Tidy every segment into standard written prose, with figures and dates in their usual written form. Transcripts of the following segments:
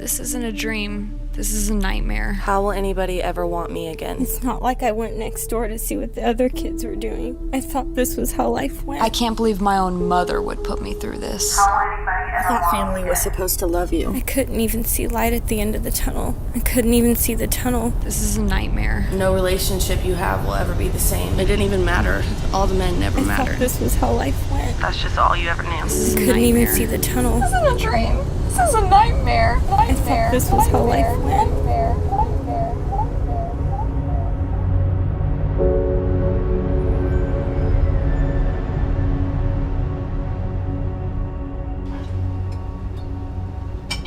This isn't a dream. This is a nightmare. How will anybody ever want me again? It's not like I went next door to see what the other kids were doing. I thought this was how life went. I can't believe my own mother would put me through this. I thought family was supposed to love you. I couldn't even see light at the end of the tunnel. I couldn't even see the tunnel. This is a nightmare. No relationship you have will ever be the same. It didn't even matter. All the men never I mattered. thought this was how life went. That's just all you ever knew. This is a Couldn't nightmare. even see the tunnel. This isn't a dream. This is a nightmare. I thought this was how life went.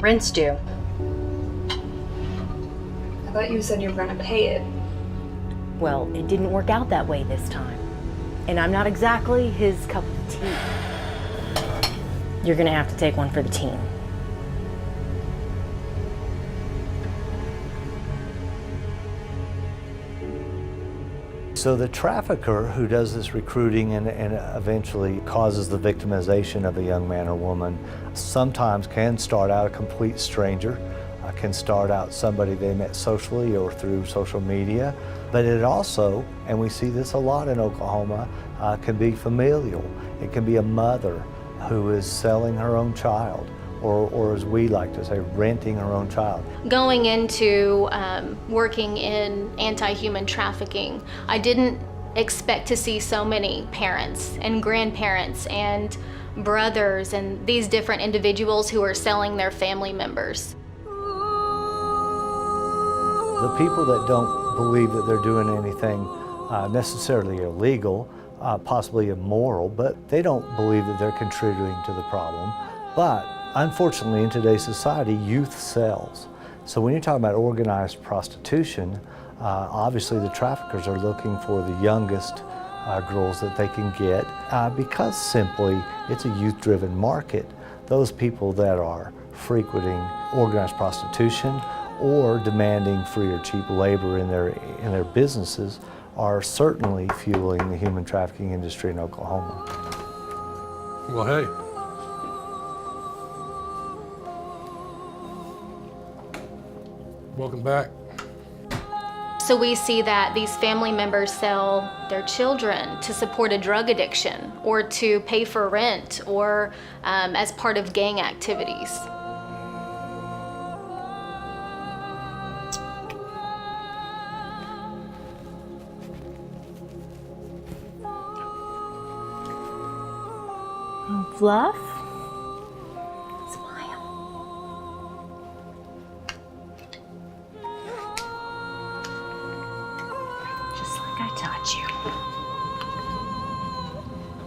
Rent's due. I thought you said you were going to pay it. Well, it didn't work out that way this time. And I'm not exactly his cup of tea. You're gonna have to take one for the team. So the trafficker who does this recruiting and eventually causes the victimization of a young man or woman sometimes can start out a complete stranger, can start out somebody they met socially or through social media, but it also, and we see this a lot in Oklahoma, can be familial. It can be a mother who is selling her own child, or as we like to say, renting her own child. Going into working in anti-human trafficking, I didn't expect to see so many parents and grandparents and brothers and these different individuals who are selling their family members. The people that don't believe that they're doing anything necessarily illegal, possibly immoral, but they don't believe that they're contributing to the problem. But unfortunately, in today's society, youth sells. So when you're talking about organized prostitution, obviously the traffickers are looking for the youngest girls that they can get because simply it's a youth-driven market. Those people that are frequenting organized prostitution or demanding free or cheap labor in their businesses are certainly fueling the human trafficking industry in Oklahoma. Well, hey. Welcome back. So we see that these family members sell their children to support a drug addiction or to pay for rent or as part of gang activities. Fluff?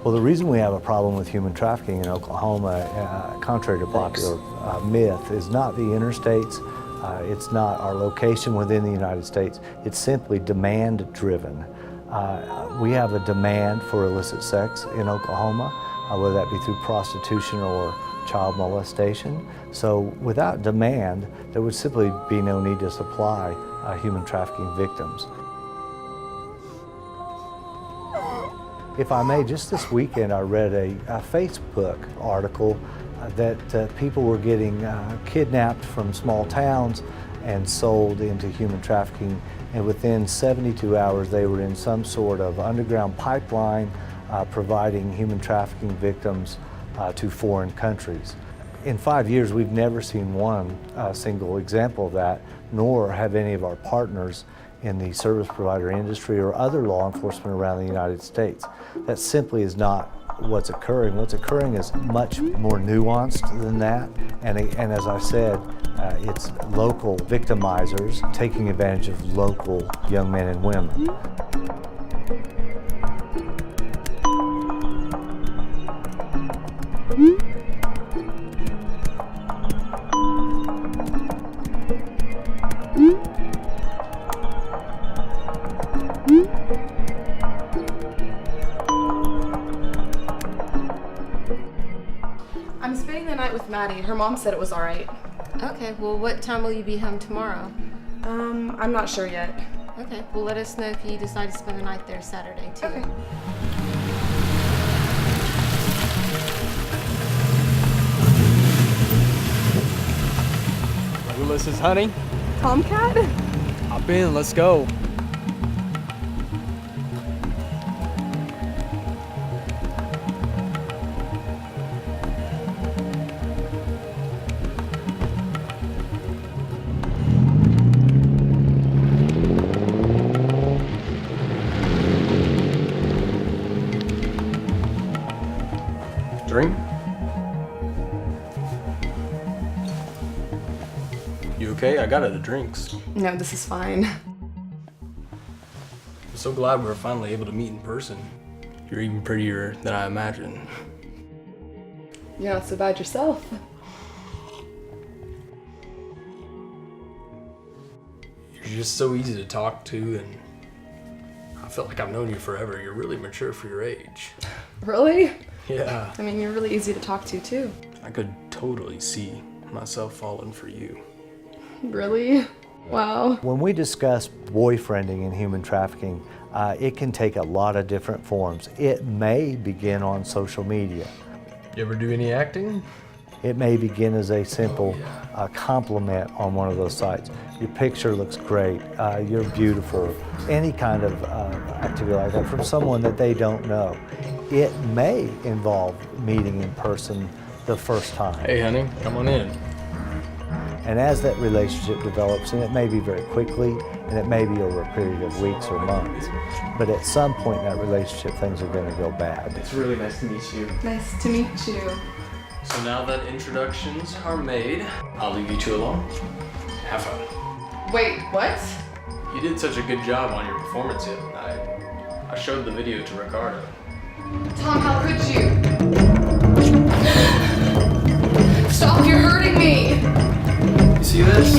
Well, the reason we have a problem with human trafficking in Oklahoma, contrary to popular myth, is not the interstates, it's not our location within the United States, it's simply demand-driven. We have a demand for illicit sex in Oklahoma, whether that be through prostitution or child molestation. So without demand, there would simply be no need to supply human trafficking victims. If I may, just this weekend I read a Facebook article that people were getting kidnapped from small towns and sold into human trafficking, and within 72 hours they were in some sort of underground pipeline providing human trafficking victims to foreign countries. In 5 years we've never seen one single example of that, nor have any of our partners in the service provider industry or other law enforcement around the United States. That simply is not what's occurring. What's occurring is much more nuanced than that, and as I said, it's local victimizers taking advantage of local young men and women. I'm spending the night with Maddie. Her mom said it was all right. Okay, well, what time will you be home tomorrow? I'm not sure yet. Okay, well, let us know if you decide to spend the night there Saturday, too. Okay. Ulysses, honey. Tomcat? Hop in, let's go. Drink? You okay? I got her the drinks. No, this is fine. I'm so glad we were finally able to meet in person. You're even prettier than I imagined. You're not so bad yourself. You're just so easy to talk to, and I feel like I've known you forever. You're really mature for your age. Really? Yeah. I mean, you're really easy to talk to, too. I could totally see myself falling for you. Really? Wow. When we discuss boyfriending in human trafficking, it can take a lot of different forms. It may begin on social media. You ever do any acting? It may begin as a simple compliment on one of those sites. Your picture looks great, you're beautiful, any kind of activity like that from someone that they don't know. It may involve meeting in person the first time. Hey honey, come on in. And as that relationship develops, and it may be very quickly, and it may be over a period of weeks or months, but at some point in that relationship, things are going to go bad. It's really nice to meet you. Nice to meet you. So now that introductions are made, I'll leave you two alone. Have fun. Wait, what? You did such a good job on your performance the other night. I showed the video to Ricardo. Tom, how could you? Stop, you're hurting me! You see this?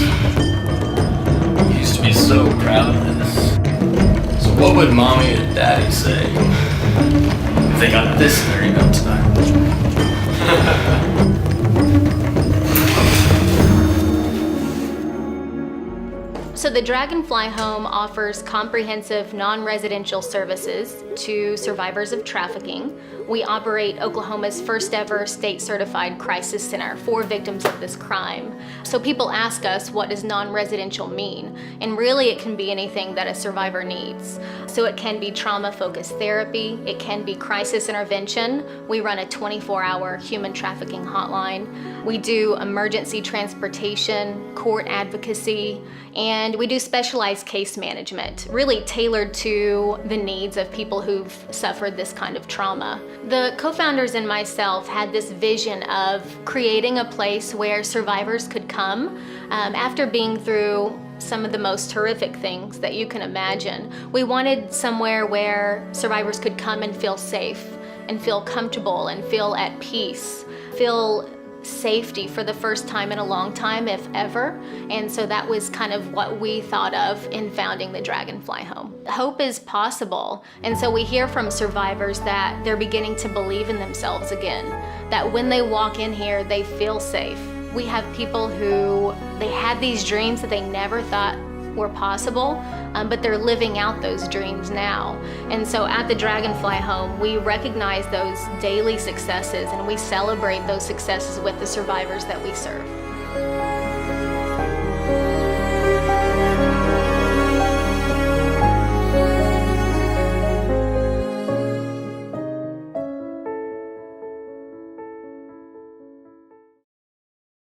You used to be so proud of this. So what would mommy and daddy say if they got this in their email tonight? So the Dragonfly Home offers comprehensive non-residential services to survivors of trafficking. We operate Oklahoma's first ever state-certified crisis center for victims of this crime. So people ask us, what does non-residential mean? And really it can be anything that a survivor needs. So it can be trauma-focused therapy, it can be crisis intervention. We run a 24-hour human trafficking hotline. We do emergency transportation, court advocacy, and we do specialized case management, really tailored to the needs of people who've suffered this kind of trauma. The co-founders and myself had this vision of creating a place where survivors could come after being through some of the most horrific things that you can imagine. We wanted somewhere where survivors could come and feel safe and feel comfortable and feel at peace, feel safety for the first time in a long time, if ever. And so that was kind of what we thought of in founding the Dragonfly Home. Hope is possible. And so we hear from survivors that they're beginning to believe in themselves again, that when they walk in here, they feel safe. We have people who, they had these dreams that they never thought were possible, but they're living out those dreams now. And so at the Dragonfly Home, we recognize those daily successes and we celebrate those successes with the survivors that we serve.